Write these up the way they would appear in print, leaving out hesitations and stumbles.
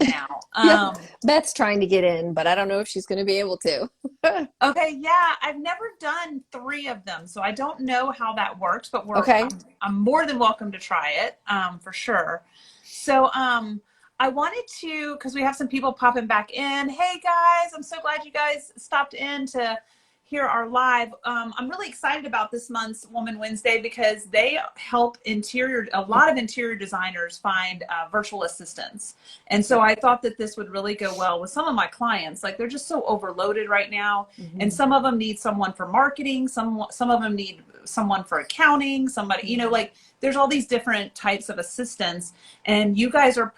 now. Yep. Beth's trying to get in, but I don't know if she's going to be able to. Okay, yeah, I've never done three of them, so I don't know how that works, but Okay. I'm more than welcome to try it, for sure. So, I wanted to, because we have some people popping back in. Hey guys, I'm so glad you guys stopped in to hear our live. I'm really excited about this month's Woman Wednesday because they help a lot of interior designers find virtual assistants. And so Yep. I thought that this would really go well with some of my clients. Like they're just so overloaded right now. And Mhm. some of them need someone for marketing. Some of them need someone for accounting, somebody, Mhm. like there's all these different types of assistants, and you guys are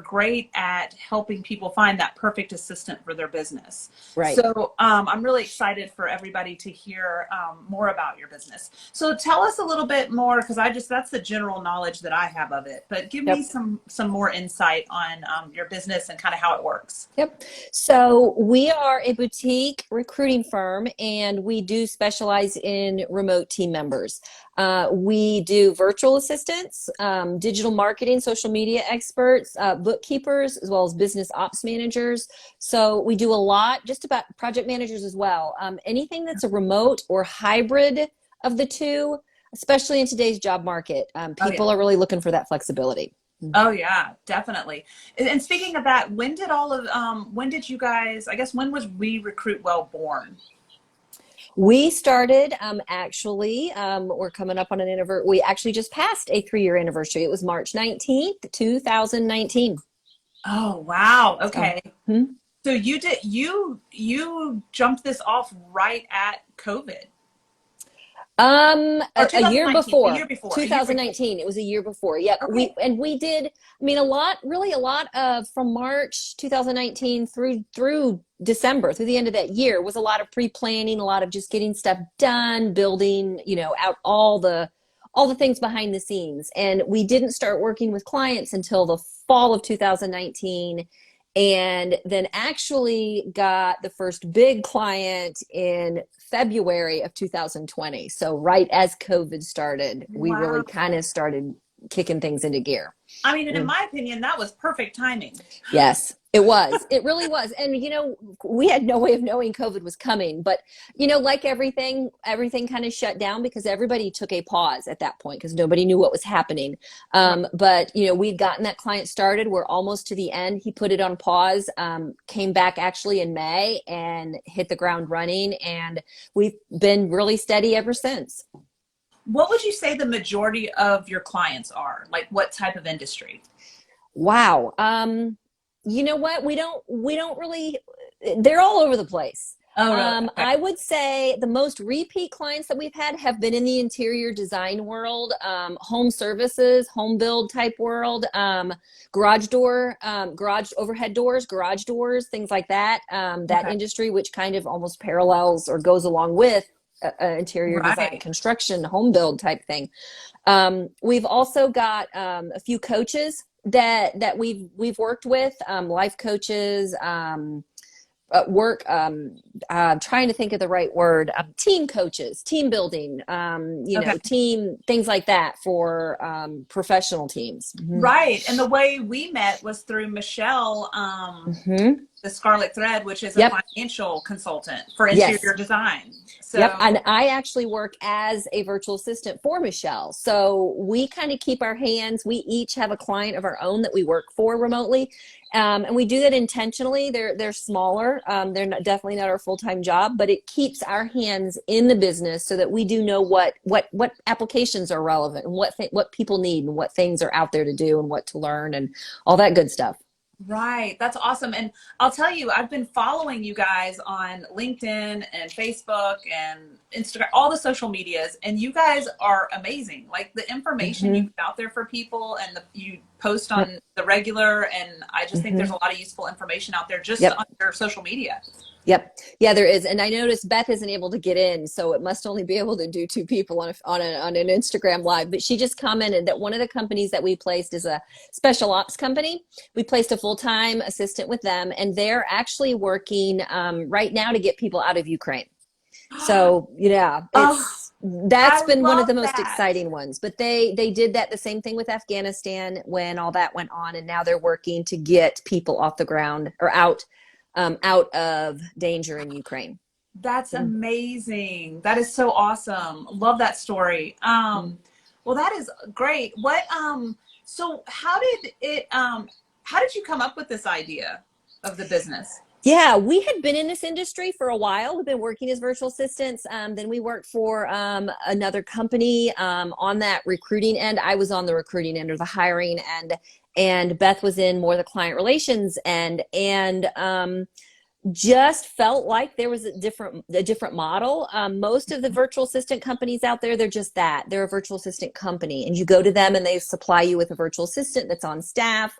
great at helping people find that perfect assistant for their business. Right. So I'm really excited for everybody to hear more about your business. So tell us a little bit more, because that's the general knowledge that I have of it. But give me Yep. some more insight on your business and kind of how it works. Yep. So we are a boutique recruiting firm and we do specialize in remote team members. We do virtual assistants, digital marketing, social media experts, bookkeepers, as well as business ops managers. So we do a lot, just about project managers as well. Anything that's a remote or hybrid of the two, especially in today's job market, Oh yeah. people are really looking for that flexibility. Oh yeah, definitely. And speaking of that, when did you guys, I guess, when was We Recruit Well born? We started we're coming up on an anniversary. We actually just passed a 3-year anniversary. It was March 19th, 2019. Oh wow. So, Okay. hmm. So you jumped this off right at COVID, or A year 2019, before, a year before. 2019, it was a year before. Yep. Okay. We did, I mean, a lot of from March 2019 through December, through the end of that year was a lot of pre-planning, a lot of just getting stuff done, building, out all the things behind the scenes. And we didn't start working with clients until the fall of 2019, and then actually got the first big client in February of 2020. So right as COVID started, we really kind Wow. of started kicking things into gear. I mean, and in Mm. my opinion, that was perfect timing. Yes, it was. It really was. And we had no way of knowing COVID was coming, but like everything kind of shut down because everybody took a pause at that point because nobody knew what was happening. Right. But we'd gotten that client started. We're almost to the end. He put it on pause, came back actually in May and hit the ground running, and we've been really steady ever since. What would you say the majority of your clients are? Like what type of industry? Wow. You know what? We don't really, they're all over the place. Oh, really? Okay. I would say the most repeat clients that we've had have been in the interior design world, home services, home build type world, garage overhead doors, garage doors, things like that. That Okay. industry, which kind of almost parallels or goes along with interior design, Right. construction, home build type thing. We've also got a few coaches that we've worked with, life coaches, work trying to think of the right word, team coaches, team building, Okay. team things like that for professional teams. Hmm. Right. And the way we met was through Michelle, Hmm. the Scarlet Thread, which is a Yep. financial consultant for interior Yes. design. Yep. And So, I actually work as a virtual assistant for Michelle. So we kind of keep our hands. We each have a client of our own that we work for remotely. And we do that intentionally. They're smaller. They're definitely not our full-time job, but it keeps our hands in the business so that we do know what applications are relevant and what people need and what things are out there to do and what to learn and all that good stuff. right. That's awesome. And I'll tell you, I've been following you guys on LinkedIn and Facebook and Instagram, all the social medias, and you guys are amazing. Like the information you Hmm. put out there for people and you post Yep. on the regular. And I just think there's Hmm. a lot of useful information out there just Yep. on your social media. Yep. Yeah, there is. And I noticed Beth isn't able to get in, so it must only be able to do two people on an Instagram live. But she just commented that one of the companies that we placed is a special ops company. We placed a full-time assistant with them, and they're actually working right now to get people out of Ukraine. So, yeah, Oh, That's I been one of love the most that. exciting ones. But they did that the same thing with Afghanistan when all that went on, and now they're working to get people off the ground or out of danger in Ukraine. That's Mm-hmm. amazing. That is so awesome. Love that story. Well, that is great. So how did you come up with this idea of the business? Yeah, we had been in this industry for a while. We've been working as virtual assistants. Then we worked for another company on that recruiting end. I was on the recruiting end or the hiring end, and Beth was in more the client relations end. And just felt like there was a different model. Most of the virtual assistant companies out there, they're just that. They're a virtual assistant company, and you go to them and they supply you with a virtual assistant that's on staff,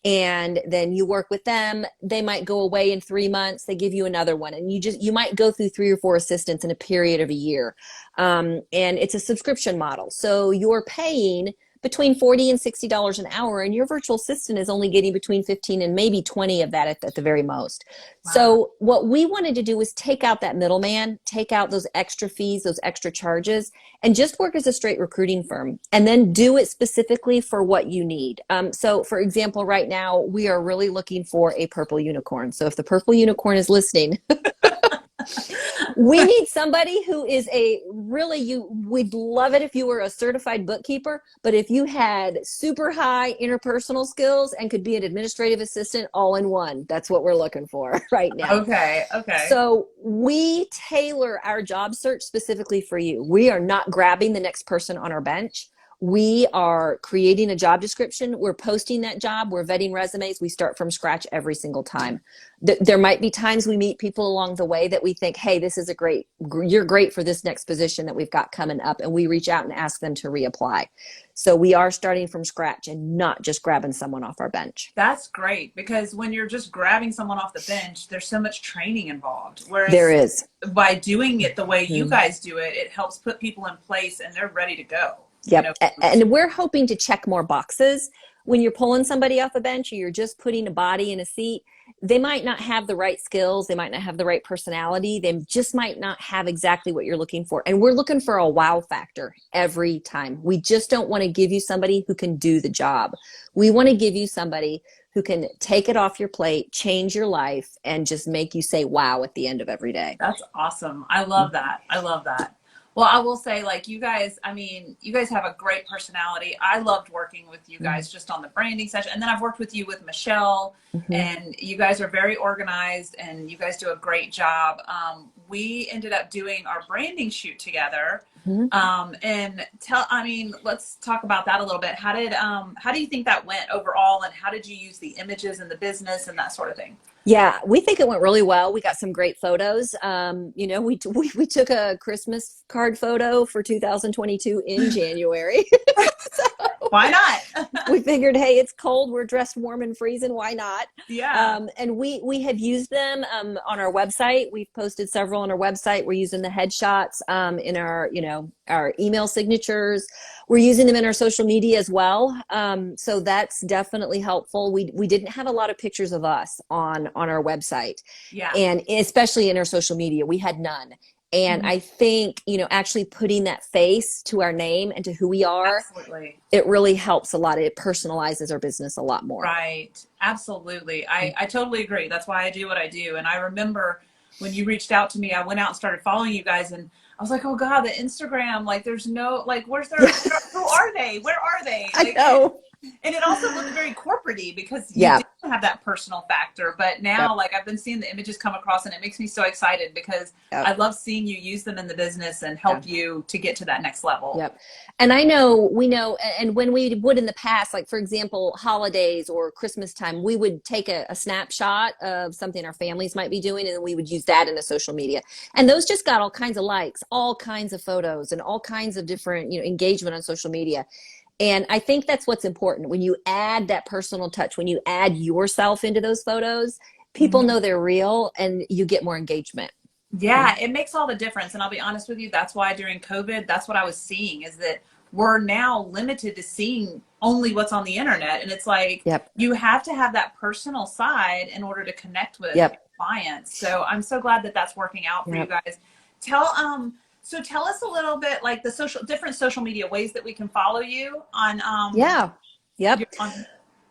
and then you work with them. They might go away in 3 months. They give you another one, and you might go through 3 or 4 assistants in a period of a year. And it's a subscription model, so you're paying between $40 and $60 an hour, and your virtual assistant is only getting between 15 and maybe 20 of that at the very most. Wow. So what we wanted to do was take out that middleman, take out those extra fees, those extra charges, and just work as a straight recruiting firm, and then do it specifically for what you need. So for example, right now we are really looking for a purple unicorn. So if the purple unicorn is listening, we need somebody who is we'd love it if you were a certified bookkeeper, but if you had super high interpersonal skills and could be an administrative assistant all in one, that's what we're looking for right now. Okay. Okay. So we tailor our job search specifically for you. We are not grabbing the next person on our bench. We are creating a job description. We're posting that job. We're vetting resumes. We start from scratch every single time. There might be times we meet people along the way that we think, hey, you're great for this next position that we've got coming up. And we reach out and ask them to reapply. So we are starting from scratch and not just grabbing someone off our bench. That's great, because when you're just grabbing someone off the bench, there's so much training involved. There Whereas is. by doing it the way you Mhm. guys do it, it helps put people in place and they're ready to go. Yep. And we're hoping to check more boxes. When you're pulling somebody off a bench or you're just putting a body in a seat, they might not have the right skills. They might not have the right personality. They just might not have exactly what you're looking for. And we're looking for a wow factor every time. We just don't want to give you somebody who can do the job. We want to give you somebody who can take it off your plate, change your life, and just make you say wow at the end of every day. That's awesome. I love that. I love that. Well, I will say, like, you guys, I mean, you guys have a great personality. I loved working with you guys just on the branding session. And then I've worked with you with Michelle, and you guys are very organized and you guys do a great job. We ended up doing our branding shoot together. Let's talk about that a little bit. How do you think that went overall, and how did you use the images in the business and that sort of thing? Yeah, we think it went really well. We got some great photos. We took a Christmas card photo for 2022 in January. Why not? We figured, hey, it's cold. We're dressed warm and freezing. Why not? Yeah. And we have used them on our website. We've posted several on our website. We're using the headshots in our email signatures. We're using them in our social media as well. So that's definitely helpful. We didn't have a lot of pictures of us on our website. Yeah. And especially in our social media, we had none. And I think, actually putting that face to our name and to who we are, Absolutely. it really helps a lot. It personalizes our business a lot more. Right. Absolutely. I totally agree. That's why I do what I do. And I remember when you reached out to me, I went out and started following you guys, and I was like, oh God, the Instagram, like there's no, like, who are they? Where are they? Like, I know. And it also looked very corporate-y because you Yeah. didn't have that personal factor. But now, like, I've been seeing the images come across, and it makes me so excited because I love seeing you use them in the business and help you to get to that next level. Yep. And we know, and when we would in the past, like for example, holidays or Christmas time, we would take a snapshot of something our families might be doing, and then we would use that in the social media. And those just got all kinds of likes, all kinds of photos, and all kinds of different, engagement on social media. And I think that's what's important. When you add that personal touch, when you add yourself into those photos, people know they're real and you get more engagement. Yeah, it makes all the difference. And I'll be honest with you, that's why during COVID, that's what I was seeing, is that we're now limited to seeing only what's on the internet. And it's like, you have to have that personal side in order to connect with clients. So I'm so glad that that's working out for you guys. So tell us a little bit like the different social media ways that we can follow you on Yeah. Yep. on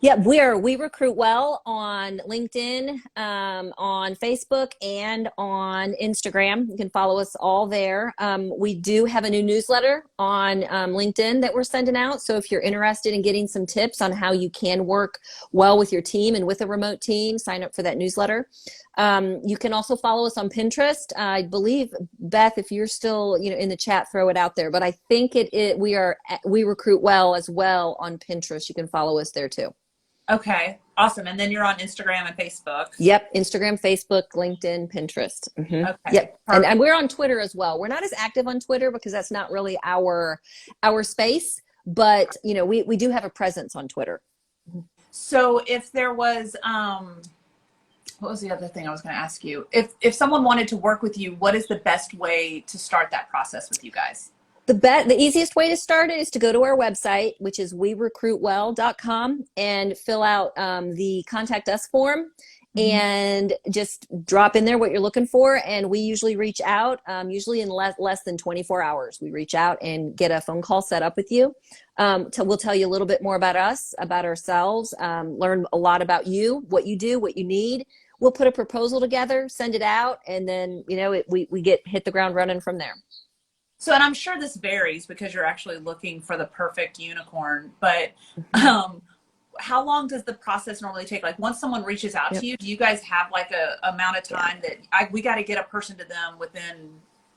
Yeah, we recruit well on LinkedIn, on Facebook, and on Instagram. You can follow us all there. We do have a new newsletter on LinkedIn that we're sending out. So if you're interested in getting some tips on how you can work well with your team and with a remote team, sign up for that newsletter. You can also follow us on Pinterest. I believe, Beth, if you're still, in the chat, throw it out there. But I think we recruit well as well on Pinterest. You can follow us there too. Okay, awesome. And then you're on Instagram and Facebook. Yep, Instagram, Facebook, LinkedIn, Pinterest. Mm-hmm. Okay. Yep, and we're on Twitter as well. We're not as active on Twitter because that's not really our space, but we do have a presence on Twitter. So if there was what was the other thing I was going to ask you? If someone wanted to work with you, what is the best way to start that process with you guys? The easiest way to start it is to go to our website, which is werecruitwell.com, and fill out the contact us form, and just drop in there what you're looking for. And we usually reach out, usually in less than 24 hours. We reach out and get a phone call set up with you. We'll tell you a little bit more about us, about ourselves, learn a lot about you, what you do, what you need. We'll put a proposal together, send it out, and then we hit the ground running from there. So, and I'm sure this varies because you're actually looking for the perfect unicorn, but how long does the process normally take? Like once someone reaches out to you, do you guys have like a amount of time that we got to get a person to them within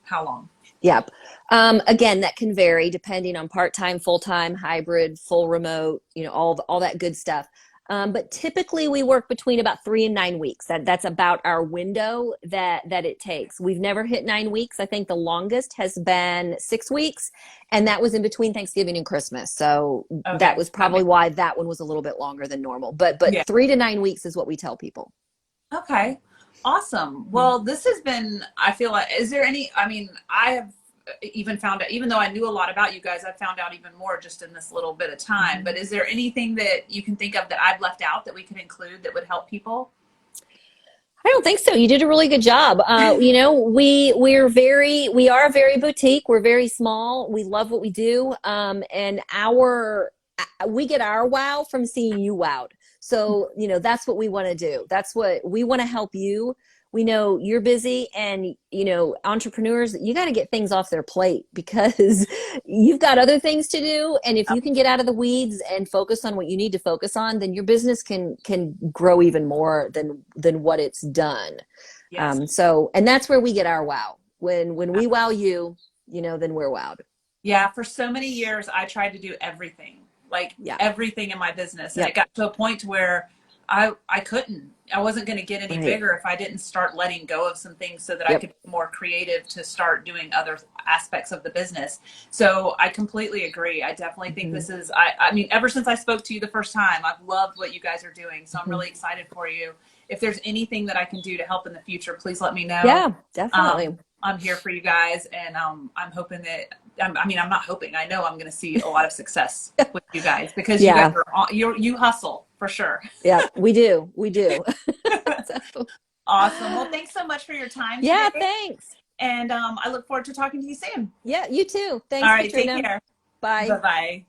how long? Yep. Again, that can vary depending on part-time, full-time, hybrid, full remote, all that good stuff. But typically we work between about 3 and 9 weeks. That's about our window that it takes. We've never hit 9 weeks. I think the longest has been 6 weeks, and that was in between Thanksgiving and Christmas. So that was probably why that one was a little bit longer than normal. But 3 to 9 weeks is what we tell people. Okay. Awesome. Well, this has been, I feel like, I have even found out, even though I knew a lot about you guys, I found out even more just in this little bit of time. But is there anything that you can think of that I've left out that we could include that would help people? I don't think so. You did a really good job. We are very boutique. We're very small. We love what we do. And we get our wow from seeing you wowed. So, that's what we want to do. That's what we want to help you. We know you're busy, and entrepreneurs, you got to get things off their plate because you've got other things to do. And if you can get out of the weeds and focus on what you need to focus on, then your business can grow even more than what it's done. Yes. And that's where we get our wow. When we wow you, then we're wowed. Yeah. For so many years, I tried to do everything, everything in my business. And it got to a point where I wasn't going to get any bigger if I didn't start letting go of some things so that I could be more creative to start doing other aspects of the business. So I completely agree. I definitely think this is, I mean, ever since I spoke to you the first time, I've loved what you guys are doing. So I'm really excited for you. If there's anything that I can do to help in the future, please let me know. Yeah, definitely. I'm here for you guys. And I'm hoping that, I'm not hoping, I know I'm going to see a lot of success with you guys because you guys you hustle. For sure. Yeah, we do. Awesome. Well, thanks so much for your time today. Yeah, thanks. And I look forward to talking to you soon. Yeah, you too. Thanks, All right, Katrina. take care. Bye. Bye-bye.